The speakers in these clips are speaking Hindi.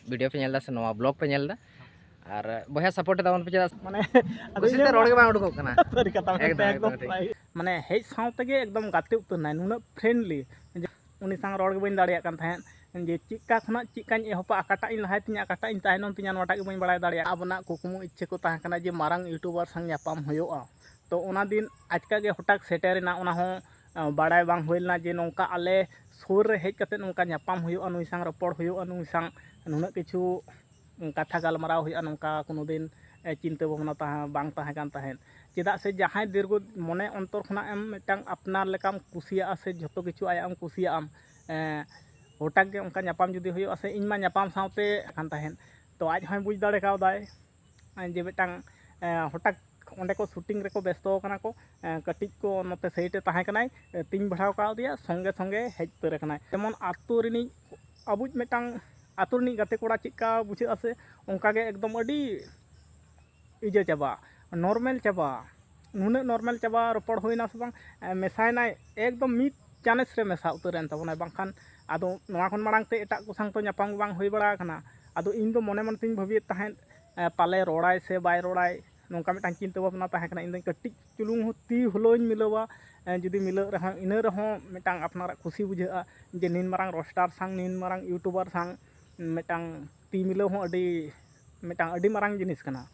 वीडियो पे नेलदा से नवा ब्लॉग पे नेलदा और बया सपोर्ट दावन पे चेदा माने कुसिते रोड के बांग उडुको कना सरी कथा एकदम माने हेज साउते गे एकदम गाते उतरना नुना फ्रेंडली उनी संग रोड के बइन दाड़िया कान थाहेन जे चिक्का खना चिक्काñ एहपा अकाटा इन लहाय तिया अकाटा इन तायनम तिया नोटा के बइन बड़ाय दाड़िया आबना कुकुमु इच्छे को ताहे कना जे मारांग यूट्यूबर संग न्यापाम होयोआ तो ओना दिन आजका गे हटाक सेटेरना ओना हो बाड़ाय बांग होइलना जे नोंका आले सुर रे हेज कते नोंका न्यापाम होयोआ नुई संग रपड़ होयोआ नुई संग नुना किछु कथा गालमाराव होयोआ नोंका कोनो दिन चिंता भावना ताहे बांग ताहे कान ताहेन चेदा से जहां दीर्घ मने अंतर खना एम मिटांग अपनार लेकाम कुसिया से जतो किछु आयाम कुसिया आम हटाक गे उनका न्यापाम जुदी होयोआ से इनमा न्यापाम सावते कान ताहेन तो आज हय बुझ दाड़े कावदाय जे मिटांग हटाक ओंडे को शूटिंग रेको व्यस्त कना को कटिज को नोते सहीटे ताहे कनाय तिन बढ़ाव कावदिया संगे संगे हेज तर कनाय जेमन आतु रिनी अबुज मिटांग आतु रिनी गाते कोड़ा चिका बुझा से उनका गे एकदम अडी इजे चाबा नॉर्मल चाबा नुना नॉर्मल चाबा रपड़ होइना से बांग मेसायना एकदम मिट चानेस रे मेसा उतरेन तबना बांखान आदो नोआ खन मारांग ते एटा को संग तो न्यापाम बांग होई बड़ा कना आदो इन दो मने मन तिन भविय ताहेन पाले रोड़ाय से बाय रोड़ाय नोंका मिटांग चिंता भावना ताहे कना इन कटिज चुलुंग हो ती हुलोइन मिलवा जुदी मिल रहा इना रहो मिटांग अपनारा खुशी बुझा जे निन मारांग रोस्टार संग निन मारांग यूट्यूबर संग मिटांग ती मिलो हो अडी मिटांग अडी मारांग जिनिस कना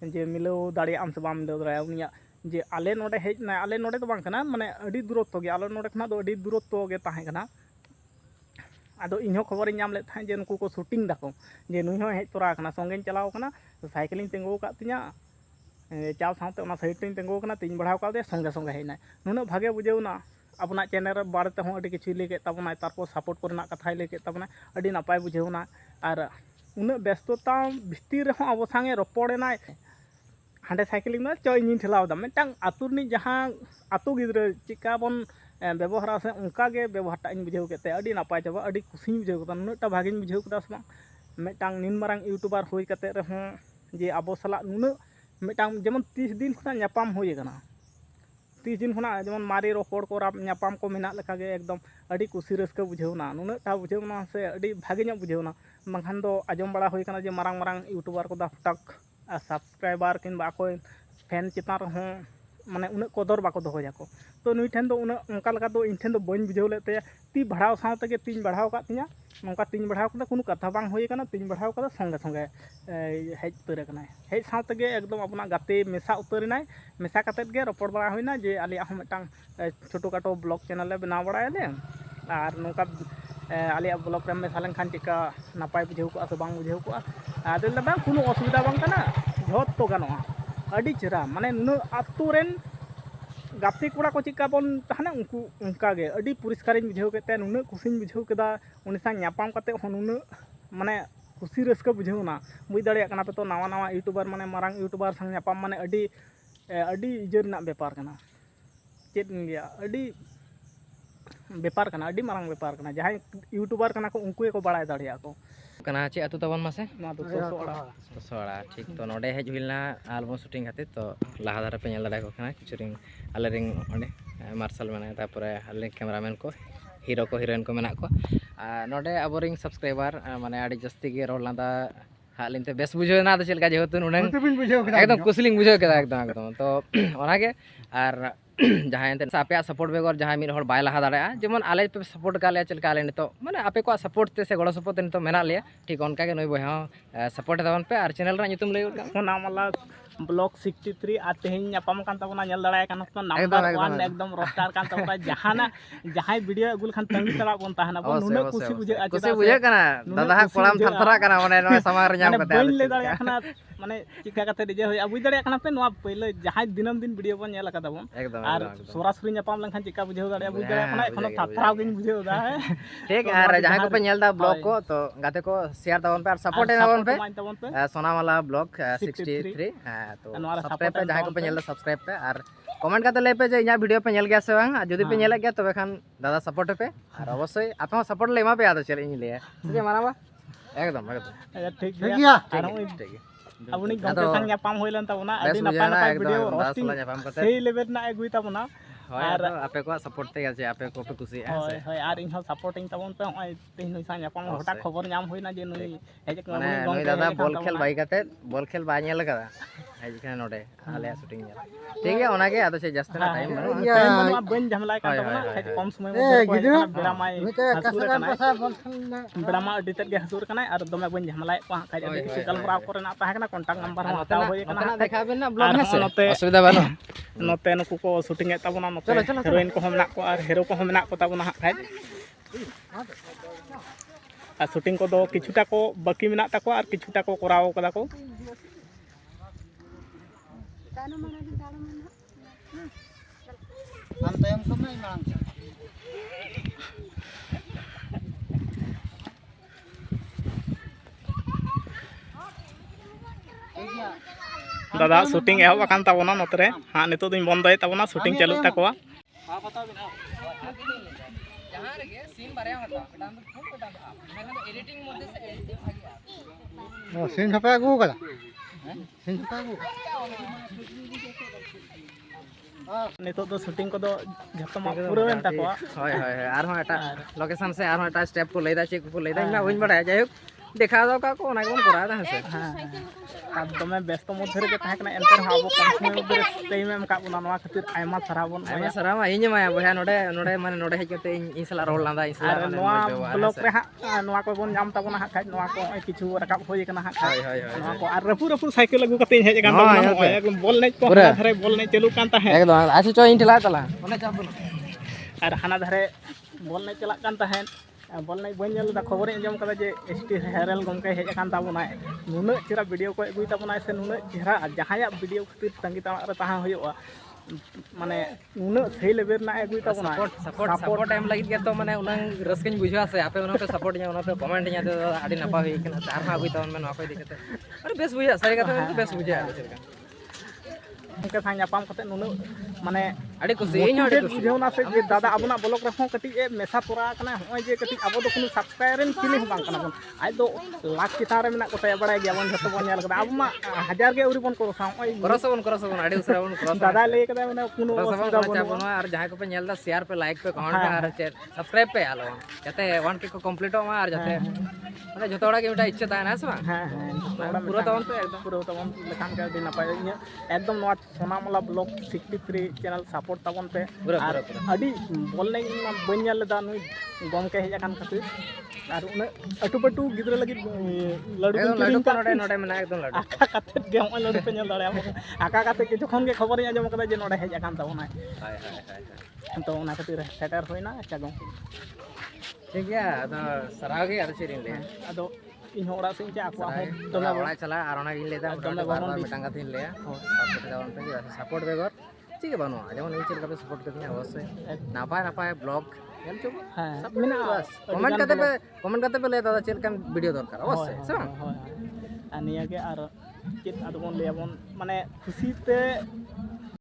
जे मिलो दाड़िया आम से बाम मिलो दाड़िया उनिया जे आले नोडे हेज ना आले नोडे तो बांग कना माने अडी दूरत्व गे आले नोडे खना दो अडी दूरत्व गे ताहे कना आदो इन्हों खबर नाम ले था जे नुकु को शूटिंग दाको जे नुई हो हेज तोरा कना संगे चलाव कना साइकिलिंग तेंगो का तिया चाव साथे ओना साइड टिंग तेंगो कना तिन बढ़ाव का दे संगे संगे हेना नुना भागे बुझेवना अपना चैनल बारते हो अडी किछु ले के तबना तारपो सपोर्ट करना कथा ले के तबना अडी नापाय बुझेवना और उना व्यस्तता भितर हो अब संगे रपड़ेना हांडे साइकिलिंग ना चो इन ठेलाव दा मिटांग आतुरनी जहां आतु गिद्र चिका बन व्यवहार से उनका गे व्यवहारटा इन बुझेव केते अडी नापाय चाबा अडी खुशी बुझेव कदा नुनाटा भागिन बुझेव कदा समा मिटांग निन मारांग यूट्यूबर होई कते रहो जे आबो सला नुना मिटांग जेमन 30 दिन खुना न्यापाम होई कना 30 दिन खुना जेमन मारी रोपड़ को न्यापाम को मेना लेका गे एकदम अडी खुशी रस्का बुझेवना नुनाटा बुझेवना से अडी भागिन बुझेवना बांखान दो आजम बड़ा होई कना जे मारांग मारांग यूट्यूबर को दा हटाक सब्सक्राइबर किंबा कोई फैन चितान रहो माने उना कदर बाको दोहोया को तो नुई ठेन दो उना उनका लगा दो इन ठेन दो बइन बुझेव लेते ती बढ़ाव सावते गे तीन बढ़ाव का तिया नोंका तीन बढ़ाव का कोनो कथा बांग होई कना तीन बढ़ाव का संगे संगे हेज उतर कना हेज सावते गे एकदम अपना गाते मेसा उतरनाय मेसा कतेत गे रपड़ बड़ा होइना जे आलिया हम मिटांग छोटो काटो ब्लॉग चैनल ले बनाव बड़ायले और नोंका आलिया ब्लॉग रे मेसा लेनखान चिका नापाय बुझेव को से बांग बुझेव को आदल दा बांग कोनो असुविधा बांग कना झोत तो गानोआ अडी चेरा माने नुना आतु रेन गाते कोड़ा को चिका बन ताहना उनको उनका गे अडी परिष्कार बुझेव केते नुना खुशी बुझेव केदा उनी संग न्यापाम कते हो नुना माने खुशी रस्का बुझेवना बुझ दाड़िया कना पे तो नावा नावा यूट्यूबर माने मारांग यूट्यूबर संग न्यापाम माने अडी अडी इजर ना व्यापार कना चेत गया अडी व्यापार कना अडी मारांग व्यापार कना जहां यूट्यूबर कना को उनको को बड़ाय दाड़िया को कना चे अतु तबन मासे ना तो सोड़ा ठीक तो नोडे हेज हुइलना एल्बम शूटिंग खातिर तो लाहा धारे पे नेल दाड़े को कना किचुरिंग आले रिंग ओंडे मार्शल माने तारपरे आले कैमरामैन को हीरो को हीरोइन को मेना को नोडे अब रिंग सब्सक्राइबर माने आडी जस्ती गे रोल लादा हालिनते बेस बुझो ना तो चलका जेहतु उनंग एकदम कुसलिंग बुझो केदा एकदम तो ओनागे आर जहां एंते आपे सपोर्ट बेगर जहां मिन हर बाय लहा दाड़ा जेमन आले पे सपोर्ट काले चलका आले नितो माने आपे को सपोर्ट ते से गड़ो सपोर्ट नितो मेना लिया ठीक उनका के नई बहा सपोर्ट दावन पे आर चैनल रा ᱧᱩᱛᱩᱢ लay सोनामाला ब्लॉक 63 आ तेहन ᱧᱟᱯᱟᱢ ᱠᱟᱱ ᱛᱟᱵᱚᱱᱟ ᱧᱮᱞ ᱫᱟᱲᱟᱭ ᱠᱟᱱᱟ ᱛᱚ नंबर 1 एकदम रोस्टार ᱠᱟᱱ ᱛᱟᱵᱚᱱᱟ जहाना जहां वीडियो अगुल खान तंगी तला बन ताहना बन नुना खुशी बुझे कना दादा कोड़ाम थरथरा कना माने नय समार ᱧᱟᱢ कते बइन ले दाड़िया खाना माने चिका कते डिजे होय बुझ दाड़िया खाना पे नोआ पहिले जहां दिनम दिन वीडियो बन नेला कदा बन और सोरासुरी ᱧᱟᱯᱟम लेखन चिका बुझेव दाड़िया बुझ दाड़िया खाना एखनो थरथराव गिन बुझेव दा है ठीक और जहां को पे नेल दा ब्लॉग को तो गाते को शेयर तावन पे और सपोर्ट तावन पे सोनामाला ब्लॉग 63 तो सब्सक्राइब पे जहां को पे नेल सब्सक्राइब पे और कमेंट करते ले पे जे इना वीडियो पे नेल गया से बांग जदी पे नेल गया तबे खान दादा सपोर्ट पे और अवश्य आपे सपोर्ट ले मा पे आदा चले इन ले ठीक है माराबा एकदम ठीक गया ठीक अबुनी गंते संग ᱧᱟᱯᱟम होइलन ताबना अडी नपाय नपाय वीडियो रोस्टिंग सही लेवल ना एगुई ताबना ᱦᱳᱭ ᱟᱫᱚ ᱟᱯᱮ ᱠᱚᱣᱟᱜ ᱥᱟᱯᱳᱨᱴ ᱛᱮᱜᱮ ᱡᱮ ᱟᱯᱮ ᱠᱚᱯᱮ ᱠᱩᱥᱤᱭᱟᱜᱼᱟ ᱦᱮᱸ ᱥᱮ ᱦᱳᱭ ᱟᱨ ᱤᱧᱦᱚᱸ ᱥᱟᱯᱳᱨᱴᱤᱧ ᱛᱟᱵᱚᱱ ᱯᱮ ᱱᱚᱜᱼᱚᱭ ᱛᱮᱦᱮᱧ ᱱᱩᱭ ᱥᱟᱶ ᱧᱟᱯᱟᱢ ᱦᱚᱴᱟᱛ ᱚᱵᱚᱥᱥᱳᱭ ᱠᱷᱚᱵᱚᱨ ᱧᱟᱢ ᱦᱩᱭᱱᱟ ᱡᱮ ᱱᱩᱭ ᱦᱮᱡ ᱟᱠᱟᱱᱟ ᱢᱟᱱᱮ ᱱᱩᱭ ᱫᱟᱫᱟ ᱵᱚᱞ ᱠᱷᱮᱞ ᱵᱟᱹᱜᱤ ᱠᱟᱛᱮ ᱵᱚल खेल ᱵᱟᱭ ᱧᱮᱞ ᱟᱠᱟᱫᱟ ᱦᱮᱡ ᱟᱠᱟᱱᱟ ᱱᱚᱰᱮ ᱟᱞᱮᱭᱟᱜ ᱥᱩᱴᱤᱝ ᱧᱮᱞ ᱴᱷᱤᱠ ᱜᱮᱭᱟ ᱚᱱᱟᱜᱮ ᱟᱫᱚ ᱪᱮᱫ ᱡᱟᱹᱥᱛᱤ ᱨᱮᱱᱟᱜ ᱴᱟᱭᱤᱢ ᱵᱟᱹᱱᱩᱜᱼᱟ ᱴᱟᱭᱤᱢ ᱵᱟᱹᱱᱩᱜᱼᱟ ᱵᱟᱹᱧ ᱡᱷᱟᱢᱮᱞᱟᱭ ᱠᱟᱱ ᱦᱳᱭ, ᱛᱟᱵᱚᱱᱟ ᱦᱳᱭ, ᱠᱷᱟᱡ ᱦᱳᱭ। ᱠᱚᱢ ᱥᱚᱢᱚᱭ ᱢᱚᱫᱽᱫᱷᱮ ᱨᱮᱠᱚ ᱦᱮᱡ ᱟᱠᱟᱱᱟ ᱵᱮᱲᱟ ᱢᱟ ᱟᱹᱰᱤ ᱛᱮᱫ ᱜᱮ ᱦᱟᱹᱥᱩᱨ ᱠᱟᱱᱟᱭ ᱟᱨ ᱫᱚᱢᱮ ᱵᱟᱹᱧ ᱡᱷᱟᱢᱮᱞᱟᱭᱮᱫ ᱠᱚᱣᱟ ᱠᱷᱟᱡ ᱟᱹᱰᱤ ᱠᱤᱪᱷᱩ ᱜᱟᱞᱢᱟᱨᱟᱣ ᱠᱚᱨᱮᱱᱟᱜ ᱛᱟᱦᱮᱸ ᱠᱟᱱᱟ ᱠᱚᱱᱴᱟᱠᱴ ᱱᱟᱢᱵᱟᱨ ᱦᱚᱸ ᱦᱟᱛᱟᱣ ᱦᱩᱭ ᱟᱠᱟᱱᱟ ᱱᱚᱛᱮᱱᱟᱜ ᱫᱮᱠᱷᱟᱣ ᱵᱮᱱ ᱱᱟ ᱟᱨ ᱵᱞᱚᱜ ᱦᱮᱸ ᱥᱮ ᱱᱚᱛᱮ ᱚᱥᱩᱵᱤᱫᱷᱟ ᱵᱟᱹᱱᱩᱜ ᱱᱚᱛᱮ ᱱᱩᱠᱩ ko shooting ᱮᱫ ᱛᱟᱵᱚᱱᱟ ᱱᱚᱛᱮ ᱪᱚᱞᱚ, ᱪᱚᱞᱚ, ᱦᱤᱨᱳᱭᱤᱱ ᱠᱚᱦᱚᱸ ᱢᱮᱱᱟᱜ ᱠᱚᱣᱟ ᱟᱨ ᱦᱤᱨᱳ ᱠᱚᱦᱚᱸ ᱢᱮᱱᱟᱜ ᱠᱚ ᱛᱟᱵᱚᱱᱟ ᱦᱟᱸᱜ ᱠᱷᱟᱡ ᱟᱨ ᱥᱩᱴᱤᱝ ᱠᱚᱫᱚ ᱠᱤᱪᱷᱩᱴᱟ ᱠᱚ ᱵᱟᱹᱠᱤ ᱢᱮᱱᱟᱜ ᱛᱟᱠᱚᱣᱟ ᱟᱨ ᱠᱤᱪᱷᱩᱴᱟ ᱠᱚ ᱠᱚᱨᱟᱣ ᱠᱟᱫᱟ ᱠᱚ दादा शूटिंग एहब आकान ताबोना नोते रे हाँ नितो दिन बंद है ताबोना शूटिंग चालू ताकोवा सीन छपे आगू कदा सीन छपे आगू नितो दो शूटिंग को दो जत्तो मा पूरावेन ताकोवा ᱦᱳᱭ ᱦᱳᱭ ᱟᱨᱦᱚᱸ ᱮᱴᱟᱜ ᱞᱳᱠᱮᱥᱚᱱ ᱥᱮ ᱟᱨᱦᱚᱸ ᱮᱴᱟᱜ ᱥᱴᱮᱯ ᱠᱚ ᱞᱟᱹᱭᱫᱟ ᱪᱮᱫ ᱠᱚ ᱞᱟᱹᱭᱫᱟ ᱤᱧ ᱢᱟ ᱵᱟᱹᱧ ᱵᱟᱲᱟᱭᱟ ᱡᱟᱭᱦᱳᱠ ᱫᱮᱠᱷᱟᱣ ᱫᱚ ᱠᱟ ᱠᱚ ᱚᱱᱟ ᱜᱮᱵᱚᱱ ᱠᱚᱨᱟᱣ ᱫᱟ ᱦᱮᱸ ᱥᱮ ᱟᱨ ᱫᱚᱢᱮ ᱵᱮᱥᱛᱚ ᱢᱚᱫᱽᱫᱷᱮ ᱨᱮᱜᱮ ᱛᱟᱦᱮᱸ ᱠᱟᱱᱟ ᱮᱱᱛᱮ ᱨᱮᱦᱚᱸ ᱟᱵᱚ ᱠᱚᱢ ᱥᱚᱢᱚᱭ ᱢᱚᱫᱽᱫᱷᱮ ᱨᱮ ᱴᱟᱭᱤᱢ ᱮᱢ ᱟᱠᱟᱫ ᱵᱚᱱᱟ ᱱᱚᱣᱟ ᱠᱷᱟᱹᱛᱤᱨ ᱟᱭᱢᱟ ᱥᱟᱨᱦᱟᱣ ᱵᱚᱱ ᱟᱭᱢᱟ ᱥᱟᱨᱦᱟᱣ ᱢᱟ ᱤᱧ ᱮᱢᱟᱭᱟ ᱵᱚᱭᱦᱟ ᱱᱚᱰᱮ ᱢᱟᱱᱮ ᱱᱚᱰᱮ ᱦᱮᱡ ᱠᱟᱛᱮ ᱤᱧ ᱥᱟᱞᱟᱜ ᱨᱚᱲ ᱞᱟᱸᱫᱟ ᱤᱧ ᱥᱟᱞᱟᱜ ᱟᱨ ᱢᱟᱱᱮ ᱱᱚᱣᱟ ᱢᱚᱡᱽ ᱵᱮᱵᱚᱦᱟᱨ ᱦᱮᱸ ᱵᱞᱚᱜ ᱥᱮ ᱨᱮ ᱦᱟᱸᱜ ᱱᱚᱣᱟ ᱠᱚᱵᱚᱱ ᱧᱟᱢ ᱛᱟᱵᱚᱱᱟ ᱦᱟᱸᱜ ᱠᱷᱟᱡ ᱱᱚᱣᱟ ᱠᱚ ᱱᱚᱜᱼᱚᱭ ᱠᱤᱪᱷᱩ ᱨᱟᱠᱟᱵ ᱦᱩᱭ ᱟᱠᱟᱱᱟ ᱦᱟᱸᱜ ᱠᱷᱟᱡ ᱦᱳᱭ, ᱦᱳᱭ, ᱦᱳᱭ, ᱱᱚᱣᱟ ᱠᱚ ᱟᱨ ᱨᱟᱹᱯᱩᱫ ᱥᱟᱭᱠᱮᱞ ᱟᱹᱜᱩ ᱠᱟᱛᱮ ᱤᱧ ᱦᱮᱡ ᱟᱠᱟᱱ ᱦᱳᱭ, ᱛᱟᱵᱚᱱᱟ ᱦᱳᱭ, ᱱᱚᱜᱼᱚᱭ ᱵᱚᱞ ᱮᱱᱮᱡ ᱠᱚ ᱯᱩᱨᱟᱹ ᱦᱟᱱᱟ ᱫᱷᱟᱨᱮ ᱵᱚᱞ ᱮᱱᱮᱡ ᱪᱟᱹᱞᱩᱜ ᱠᱟᱱ ᱛᱟᱦᱮᱸᱫ ᱮᱠᱫᱚᱢ ᱟᱪᱪᱷᱟ ᱪᱚ ᱤᱧ ᱴᱷᱮᱞᱟᱣ ᱛᱟᱞᱟᱝ ᱚᱱᱮ ᱪᱟᱯ ᱵᱟᱹᱱᱩᱜ ᱟᱨ ᱦᱟᱱᱟ ᱫᱷᱟᱨᱮ ᱵᱚᱞ ᱮᱱᱮᱡ ᱪᱟᱞᱟᱜ ᱠᱟᱱ ᱛᱟᱦᱮᱸᱫ ᱵᱚᱞ ᱮᱱᱮᱡ ᱵᱟᱹᱧ ᱧᱮᱞ ᱞᱮᱫᱟ ᱠᱷᱚᱵᱚᱨᱤᱧ ᱟᱸᱡᱚᱢ ᱠᱟᱫᱟ ᱡᱮ ST ᱦᱮᱨᱮᱞ ᱜᱚᱢᱠᱮ ᱦᱮᱡ ᱟᱠᱟᱱ ᱛᱟᱵᱚᱱᱟᱭ ᱱᱩᱱᱟᱹᱜ ᱪᱮᱦᱨᱟ ᱵᱷᱤᱰᱤᱭᱳ ᱠᱚ ᱟᱹᱜᱩᱭ ᱛᱟᱵᱚᱱᱟᱭ ᱥᱮ ᱱᱩᱱᱟᱹᱜ ᱪᱮᱦᱨᱟ ᱡᱟᱦᱟᱸᱭᱟᱜ ᱵᱷᱤᱰᱤᱭᱳ ᱠᱷᱟᱹᱛᱤᱨ ᱛᱟᱺᱜᱤ ᱛᱟᱲᱟᱜ ᱨᱮ ᱛᱟᱦᱮᱸ ᱦᱩᱭᱩᱜᱼᱟ ᱢᱟᱱᱮ ᱱᱩᱱᱟᱹᱜ ᱥᱮᱭ ᱞᱮᱵᱮᱞ ᱨᱮᱱᱟᱜ ᱟᱹᱜᱩᱭ ᱛᱟᱵᱚᱱᱟ ᱥᱟᱯᱳᱨᱴ ᱮᱢ ᱞᱟᱹᱜᱤᱫ ᱜᱮᱛᱚ ᱢᱟᱱᱮ ᱩᱱᱟᱹᱝ ᱨᱟᱹᱥᱠᱟᱹᱧ ᱵᱩᱡᱷᱟᱹᱣᱟ ᱥᱮ ᱟᱯᱮ ᱚᱱᱟ ᱯᱮ ᱥᱟᱯᱳᱨᱴ ᱤᱧᱟ ᱚᱱᱟ ᱯᱮ ᱠᱚᱢᱮᱱᱴ ᱤᱧᱟ ᱟᱹᱰᱤ ᱱᱟᱯᱟᱭ ᱦᱩᱭ ᱠᱟᱱᱟ ᱥᱮ ᱟᱨᱦᱚᱸ ᱟᱹᱜᱩᱭ ᱛᱟᱵᱚᱱ ᱢᱮ ᱱᱚᱣᱟ ᱠᱚ ᱤᱫᱤ ᱠᱟᱛᱮ ᱟᱹᱰᱤ ᱵᱮᱥ ᱵᱩᱡᱷᱟᱹᱜᱼᱟ ᱥᱟᱹᱨᱤ ᱠᱟᱛᱷᱟ ᱢᱮᱱᱛᱮ ᱵᱮᱥ ᱵᱩᱡᱷᱟᱹᱜᱼᱟ ᱪᱮᱫ ᱞᱮᱠᱟ ᱩᱱᱠᱩ ᱥᱟᱶ ᱧᱟᱯᱟᱢ ᱠᱟᱛᱮ ᱱᱩᱱᱟᱹᱜ ᱢᱟᱱᱮ ᱟᱹᱰᱤ ᱠᱩᱥᱤ ᱤᱧ ᱦᱚᱸ ᱟᱹᱰᱤ ᱠᱩᱥᱤ ᱵᱩᱡᱷᱟᱹᱣᱱᱟ ᱥᱮ ᱡᱮ ᱫᱟᱫᱟ ᱟᱵᱚᱱᱟᱜ ᱵᱞᱚᱜ ᱨᱮᱦᱚᱸ ᱠᱟᱹᱴᱤᱡ ᱮ ᱢᱮᱥᱟ ᱛᱚᱨᱟ ᱟᱠᱟᱱᱟ ᱱᱚᱜᱼᱚᱭ ᱡᱮ ᱠᱟᱹᱴᱤᱡ ᱟᱵᱚ ᱫᱚ ᱠᱳᱱᱳ ᱥᱟᱵᱥᱠᱨᱟᱭᱵᱟᱨ ᱨᱮᱱ ᱪᱤᱞᱤ ᱦᱚᱸ ᱵᱟᱝ ᱠᱟᱱᱟ ᱵᱚᱱ ᱟᱡ ᱫᱚ ᱞᱟᱠᱷ ᱪᱮᱛᱟᱱ ᱨᱮ ᱢᱮᱱᱟᱜ ᱠᱚᱛᱟᱭᱟ ᱵᱟᱲᱟᱭ ᱜᱮᱭᱟᱵᱚᱱ ᱡᱷᱚᱛᱚ ᱵᱚᱱ ᱧᱮᱞ ᱠᱟᱫᱟ ᱟᱵᱚ ᱢᱟ ᱦᱟᱡᱟᱨ ᱜᱮ ᱟᱹᱣᱨᱤ ᱵᱚᱱ ᱠᱚᱨᱚᱥᱟ ᱱᱚᱜᱼᱚᱭ ᱠᱚᱨᱚᱥ ᱟᱵᱚᱱ ᱟᱹᱰᱤ ᱩᱥᱟᱹᱨᱟ ᱵᱚᱱ ᱠᱚᱨᱚᱥᱟ ᱫᱟᱫᱟᱭ ᱞᱟᱹᱭ ᱠᱟᱫᱟ ᱢᱟᱱᱮ ᱠᱳᱱᱳ ᱚᱥᱩᱵᱤᱫᱷᱟ ᱵᱟᱹᱱᱩᱜᱼᱟ ᱟᱨ ᱡᱟᱦᱟᱸᱭ ᱠᱚᱯᱮ ᱧᱮᱞ ᱮᱫᱟ শেয়ার ᱯᱮ লাইক ᱯᱮ ᱠᱚᱢᱮন্ট ᱯᱮ ᱟᱨ ᱪᱮᱫ ᱥᱟᱵᱥᱠᱨᱟᱭᱤᱵ ᱯᱮ ᱟᱞᱚ ᱡᱟᱛᱮ 1K ᱠᱚ ᱠᱚᱢᱯᱞᱤᱴᱚᱜ ᱢᱟ ᱟᱨ ᱡᱟᱛᱮ ᱢᱟᱱᱮ ᱡᱚᱛᱚ ᱦᱚᱲᱟᱜ ᱜᱮ ᱢᱤᱫᱴᱟᱝ ᱤᱪᱪᱷᱟᱹ ᱛᱟᱦᱮᱱᱟ ᱦᱮᱸ ᱥᱮ ᱵᱟᱝ ᱯᱩᱨᱟᱹ ᱛᱟᱵᱚᱱ ᱯᱮ ᱮᱠᱫᱚᱢ ᱯᱩᱨᱟᱹ ᱛᱟᱵᱚᱱ ᱞᱮᱠᱷᱟᱱ ᱜᱮ ᱟᱹᱰᱤ ᱱᱟᱯᱟᱭ ᱤᱧᱟᱹᱜ ᱮᱠᱫᱚम ᱱᱚᱣᱟ ᱥᱳᱱᱟᱢᱚᱞᱟ ᱵᱞᱚᱜ 63 ᱪᱮᱱᱮᱞ ᱥᱟᱯᱳᱨᱴ ᱛᱟᱵᱚᱱ ᱯᱮ ᱟᱨ ᱟᱹᱰᱤ ᱵᱚᱞ ᱮᱱᱮᱡ ᱢᱟ ᱵᱟᱹᱧ ᱧᱮᱞ ᱞᱮᱫᱟ ᱱᱩᱭ ᱜᱚᱢᱠᱮ ᱦᱮᱡ ᱟᱠᱟᱱ ᱠᱷᱟᱹᱛᱤᱨ ᱟᱨ ᱩᱱᱟᱹᱜ ᱟᱹᱴᱩ ᱯᱟᱹᱴᱩ ᱜᱤᱫᱽᱨᱟᱹ ᱞᱟᱹᱜᱤᱫ ᱞᱟᱹᱰᱩ ᱠᱚ ᱠᱤᱨᱤᱧ ᱠᱟᱜ ᱱᱚᱰᱮ ᱢᱮᱱᱟᱜᱼᱟ ᱮᱠᱫᱚᱢ ᱞᱟᱹᱰᱩ ᱟᱠᱟ ᱠᱟᱛᱮᱫ ᱜᱮ ᱱᱚᱜᱼᱚᱭ ᱞᱟᱹᱰᱩ ᱯᱮ ᱧᱮᱞ ᱫᱟᱲᱮᱭᱟᱜᱼᱟ ᱟᱠᱟ ᱠᱟᱛᱮᱫ ᱜᱮ ᱡᱚᱠᱷᱚᱱ ᱜᱮ ᱠᱷᱚᱵᱚᱨᱤᱧ ᱟᱸᱡᱚᱢ ᱠᱟᱫᱟ ᱡᱮ ᱱᱚᱰᱮ ᱦᱮᱡ ᱟᱠᱟᱱ ᱛᱟᱵᱚᱱᱟᱭ ᱛᱚ ᱚᱱᱟ ᱠᱷᱟᱹᱛᱤᱨ ᱥᱮᱴᱮᱨ ᱦᱩᱭᱱᱟ ᱟᱪᱪᱷᱟ ᱜᱚᱢᱠᱮ ᱴᱷᱤक ᱜᱮᱭᱟ ᱟᱫᱚ ᱥᱟᱨᱦᱟᱣ ᱜᱮ ᱟᱫᱚ ᱪᱮᱫ ᱤᱧ ᱞᱟᱹᱭᱟ ᱟᱫᱚ ᱤᱧ ᱦᱚᱸ ᱚᱲᱟᱜ ᱥᱮᱫ ᱤᱧ ᱪᱟᱞᱟᱜᱼᱟ ᱟᱠᱚᱣᱟᱜ ᱦᱚᱸ ᱫᱚᱢᱮ ᱚᱲᱟᱜ ᱪᱟᱞᱟᱜ ᱟᱨ ᱚᱱᱟᱜᱤᱧ ᱞᱟᱹᱭᱫᱟ ᱫᱚᱢᱮ ᱵᱟᱨ ᱵᱟᱵᱚᱱ ᱵᱟᱨ ᱢᱤᱫᱴᱟᱝ ᱠᱟᱛᱷᱟᱧ ᱞᱟᱹᱭᱟ ᱥᱟᱯᱳᱨᱴ ᱛᱟᱵᱚᱱ ᱯᱮ ᱥᱟᱯᱳᱨᱴ ᱵᱮᱜᱚᱨ ᱪᱮᱫ ᱜᱮ ᱵᱟᱹᱱᱩᱜᱼᱟ ᱡᱮᱢᱚᱱ ᱤᱧ ᱪᱮᱫ ᱞᱮᱠᱟ ᱯᱮ ᱥᱟᱯᱳᱨᱴ ᱠᱟᱫᱤᱧᱟ ᱚᱵᱚᱥᱥᱳᱭ ᱱᱟᱯᱟᱭ ᱱᱟᱯᱟᱭ ᱵᱞᱚᱜ ᱧᱮᱞ ᱪᱚ ᱢᱮᱱᱟᱜᱼᱟ কমেন্ট করতে পেলে দাদা ᱪᱮᱫ ᱞᱮᱠᱟᱱ ভিডিও দরকার অবশ্যই সে বাং ᱟᱨ ᱱᱤᱭᱟᱹᱜᱮ ᱟᱨ ᱪᱮᱫ ᱟᱫᱚ ᱵᱚᱱ ᱞᱟᱹᱭᱟᱵᱚᱱ ᱢᱟᱱᱮ ᱠᱷᱩᱥᱤᱛᱮ